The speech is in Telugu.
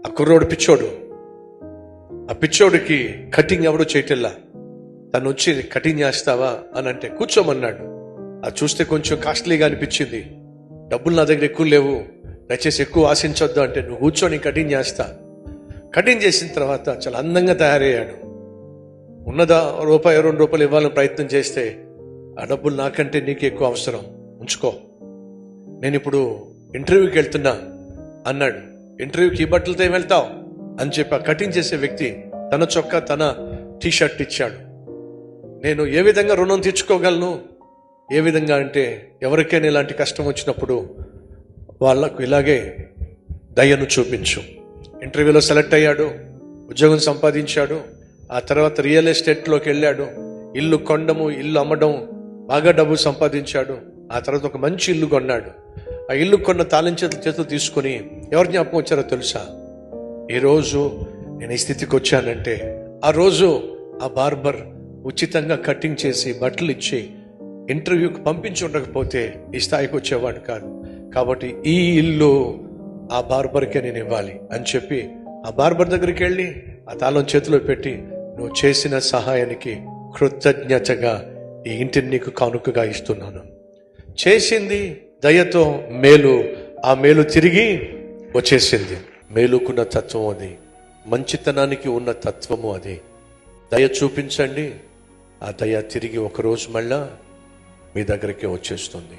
ఆ కుర్రోడు పిచ్చోడు. ఆ పిచ్చోడికి కటింగ్ ఎవడో చేయటల్లా. తను వచ్చి కటింగ్ చేస్తావా అని అంటే కూర్చోమన్నాడు. అది చూస్తే కొంచెం కాస్ట్లీగా అనిపించింది. డబ్బులు నా దగ్గర ఎక్కువ లేవు, దయచేసి ఎక్కువ ఆశించొద్దు అంటే, నువ్వు కూర్చొని కటింగ్ చేస్తా. కటింగ్ చేసిన తర్వాత చాలా అందంగా తయారయ్యాడు. ఉన్నదా రూపాయి 2 రూపాయలు ఇవ్వాలని ప్రయత్నం చేస్తే, ఆ డబ్బులు నాకంటే నీకు ఎక్కువ అవసరం, ఉంచుకో, నేను ఇప్పుడు ఇంటర్వ్యూకి వెళ్తున్నా అన్నాడు. ఇంటర్వ్యూకి ఈ బట్టలతో ఏం వెళ్తావు అని చెప్పి ఆ కటింగ్ చేసే వ్యక్తి తన చొక్కా తన టీషర్ట్ ఇచ్చాడు. నేను ఏ విధంగా రుణం తీర్చుకోగలను? ఏ విధంగా అంటే, ఎవరికైనా ఇలాంటి కష్టం వచ్చినప్పుడు వాళ్ళకు ఇలాగే దయను చూపించు. ఇంటర్వ్యూలో సెలెక్ట్ అయ్యాడు, ఉద్యోగం సంపాదించాడు. ఆ తర్వాత రియల్ ఎస్టేట్లోకి వెళ్ళాడు. ఇల్లు కొనడము, ఇల్లు అమ్మడం, బాగా డబ్బు సంపాదించాడు. ఆ తర్వాత ఒక మంచి ఇల్లు కొన్నాడు. ఆ ఇల్లు కొన్న తాళం చేతులు తీసుకుని ఎవరు జ్ఞాపకం వచ్చారో తెలుసా? ఈరోజు నేను ఈ స్థితికి వచ్చానంటే, ఆ రోజు ఆ బార్బర్ ఉచితంగా కటింగ్ చేసి బట్టలు ఇచ్చి ఇంటర్వ్యూకి పంపించి ఉండకపోతే ఈ స్థాయికి వచ్చేవాడు కాదు. కాబట్టి ఈ ఇల్లు ఆ బార్బర్కే నేను ఇవ్వాలి అని చెప్పి ఆ బార్బర్ దగ్గరికి వెళ్ళి ఆ తాళం చేతిలో పెట్టి, నువ్వు చేసిన సహాయానికి కృతజ్ఞతగా ఈ ఇంటిని నీకు కానుకగా ఇస్తున్నాను. చేసింది దయతో మేలు, ఆ మేలు తిరిగి వచ్చేసింది. మేలుకున్న తత్వం అది, మంచితనానికి ఉన్న తత్వము అది. దయ చూపించండి, ఆ దయ తిరిగి ఒకరోజు మళ్ళా మీ దగ్గరికి వచ్చేస్తుంది.